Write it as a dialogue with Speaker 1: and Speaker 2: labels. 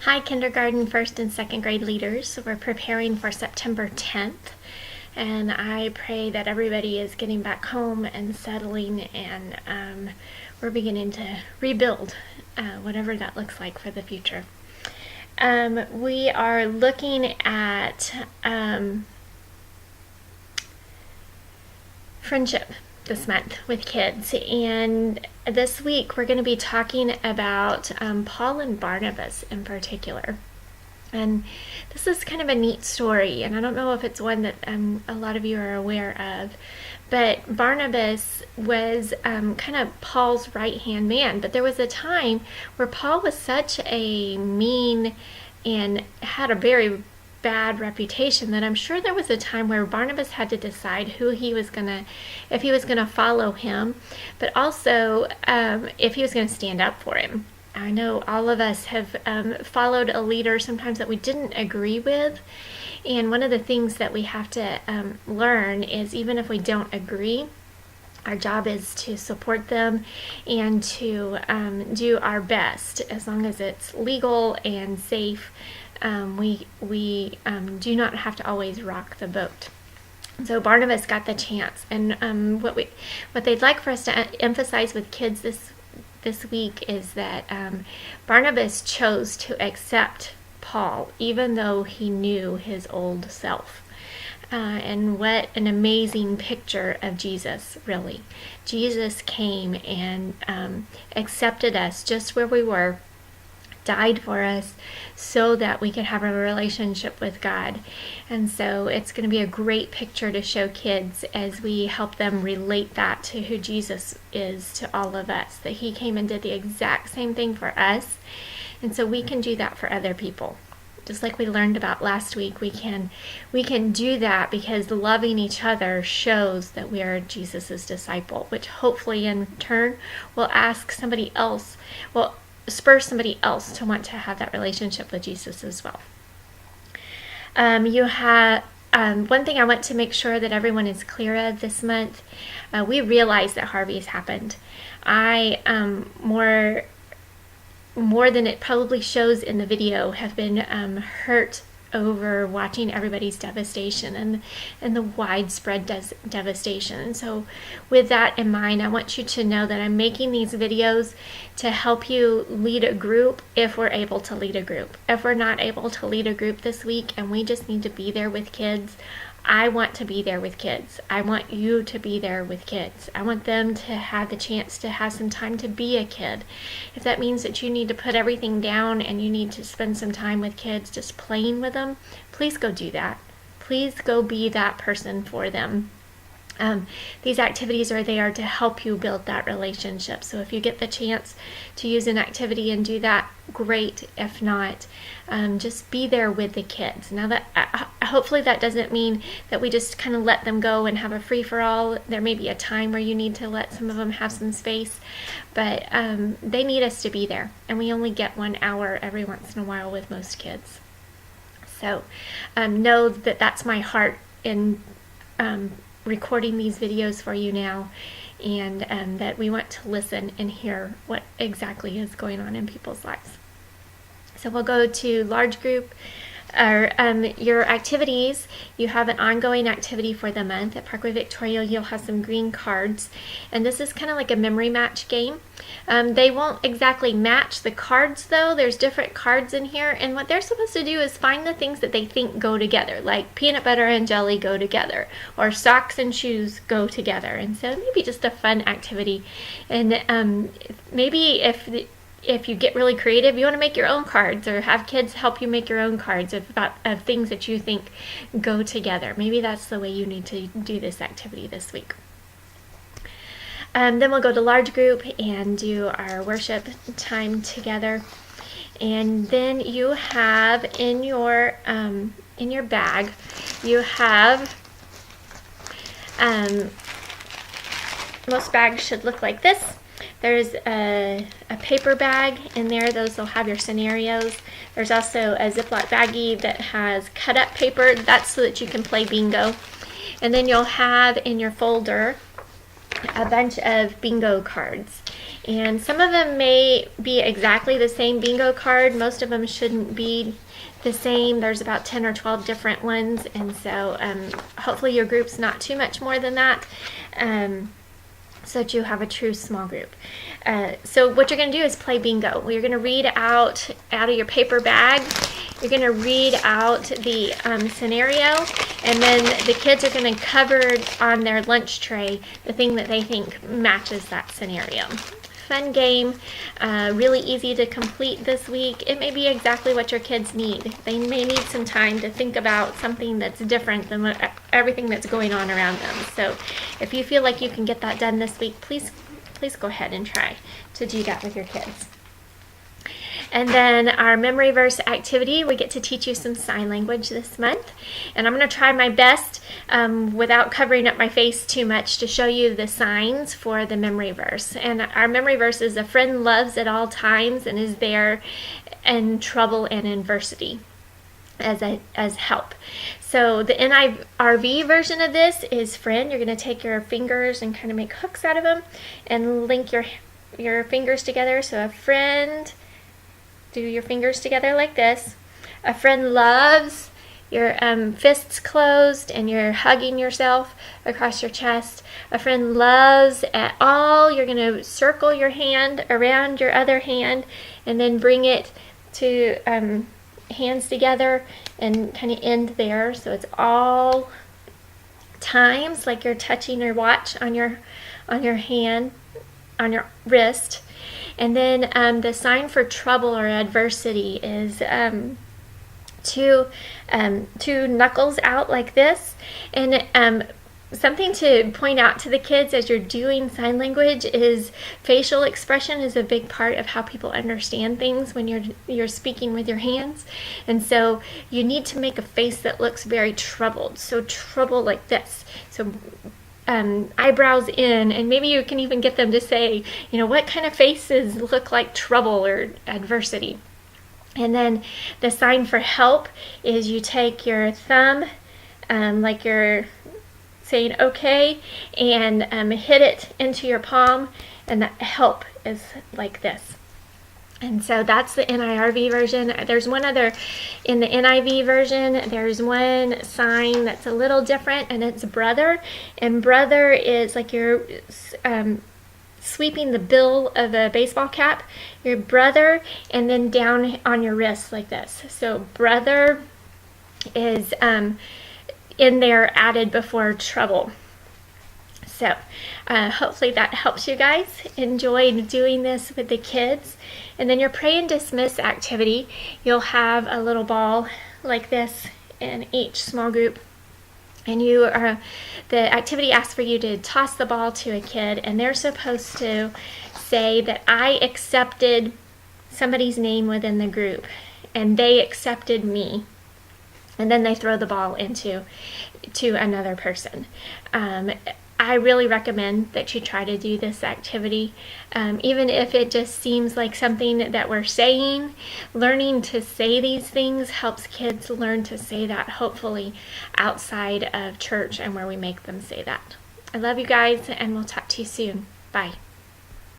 Speaker 1: Hi, kindergarten, first and second grade leaders. We're preparing for September 10th, and I pray that everybody is getting back home and settling, and we're beginning to rebuild, whatever that looks like for the future. We are looking at friendship this month with kids, and this week we're going to be talking about Paul and Barnabas in particular. And this is kind of a neat story, and I don't know if it's one that a lot of you are aware of, but Barnabas was kind of Paul's right-hand man. But there was a time where Paul was such a mean and had a very bad reputation that I'm sure there was a time where Barnabas had to decide if he was gonna follow him, but also if he was gonna stand up for him. I know all of us have followed a leader sometimes that we didn't agree with, and one of the things that we have to learn is even if we don't agree, our job is to support them and to do our best as long as it's legal and safe. We do not have to always rock the boat. So Barnabas got the chance, and what they'd like for us to emphasize with kids this week is that Barnabas chose to accept Paul even though he knew his old self. And what an amazing picture of Jesus, really. Jesus came and accepted us just where we were, died for us so that we could have a relationship with God. And so it's going to be a great picture to show kids as we help them relate that to who Jesus is to all of us, that he came and did the exact same thing for us, and so we can do that for other people. Just like we learned about last week, we can do that because loving each other shows that we are Jesus's disciple, which hopefully in turn will spur somebody else to want to have that relationship with Jesus as well. You have one thing I want to make sure that everyone is clear of this month. We realize that Harvey's happened. I more than it probably shows in the video, have been hurt over watching everybody's devastation and the widespread devastation. And so with that in mind, I want you to know that I'm making these videos to help you lead a group if we're able to lead a group. If we're not able to lead a group this week and we just need to be there with kids, I want to be there with kids. I want you to be there with kids. I want them to have the chance to have some time to be a kid. If that means that you need to put everything down and you need to spend some time with kids just playing with them, please go do that. Please go be that person for them. These activities are there to help you build that relationship. So if you get the chance to use an activity and do that, great. If not, just be there with the kids. Now that hopefully that doesn't mean that we just kind of let them go and have a free-for-all. There may be a time where you need to let some of them have some space, but they need us to be there, and we only get 1 hour every once in a while with most kids. So know that that's my heart in recording these videos for you now, and that we want to listen and hear what exactly is going on in people's lives. So we'll go to large group, or your activities. You have an ongoing activity for the month. At Parkway Victoria, you'll have some green cards, and this is kind of like a memory match game. They won't exactly match the cards though. There's different cards in here, and what they're supposed to do is find the things that they think go together, like peanut butter and jelly go together, or socks and shoes go together. And so maybe just a fun activity, and maybe if you get really creative, you want to make your own cards or have kids help you make your own cards of things that you think go together. Maybe that's the way you need to do this activity this week. Then we'll go to large group and do our worship time together. And then you have in your bag, you have most bags should look like this. There's a paper bag in there. Those will have your scenarios. There's also a Ziploc baggie that has cut up paper. That's so that you can play bingo. And then you'll have in your folder a bunch of bingo cards. And some of them may be exactly the same bingo card. Most of them shouldn't be the same. There's about 10 or 12 different ones, and so hopefully your group's not too much more than that, so that you have a true small group. So what you're going to do is play bingo. You're going to read out of your paper bag. You're going to read out the scenario, and then the kids are going to cover on their lunch tray the thing that they think matches that scenario. Fun game, really easy to complete this week. It may be exactly what your kids need. They may need some time to think about something that's different than everything that's going on around them. So if you feel like you can get that done this week, please go ahead and try to do that with your kids. And then our memory verse activity, we get to teach you some sign language this month. And I'm going to try my best without covering up my face too much to show you the signs for the memory verse. And our memory verse is: a friend loves at all times and is there in trouble and adversity as help. So the NIRV version of this is friend. You're going to take your fingers and kind of make hooks out of them and link your fingers together. So a friend, do your fingers together like this. A friend loves, your fists closed and you're hugging yourself across your chest. A friend loves at all. You're going to circle your hand around your other hand and then bring it to hands together and kind of end there. So it's all times, like you're touching your watch on your hand, on your wrist. And then the sign for trouble or adversity is two knuckles out like this. And something to point out to the kids as you're doing sign language is facial expression is a big part of how people understand things when you're speaking with your hands. And so you need to make a face that looks very troubled. So trouble like this. So eyebrows in, and maybe you can even get them to say, what kind of faces look like trouble or adversity. And then the sign for help is you take your thumb, like you're saying okay, and hit it into your palm, and that help is like this. And so that's the NIRV version. There's one other in the NIV version. There's one sign that's a little different, and it's brother. And brother is like you're sweeping the bill of a baseball cap. Your brother, and then down on your wrist like this. So brother is in there added before trouble. So hopefully that helps you guys. Enjoy doing this with the kids. And then your pray and dismiss activity, you'll have a little ball like this in each small group. And the activity asks for you to toss the ball to a kid, and they're supposed to say that I accepted somebody's name within the group, and they accepted me. And then they throw the ball to another person. I really recommend that you try to do this activity. Even if it just seems like something that we're saying, learning to say these things helps kids learn to say that, hopefully, outside of church and where we make them say that. I love you guys, and we'll talk to you soon. Bye.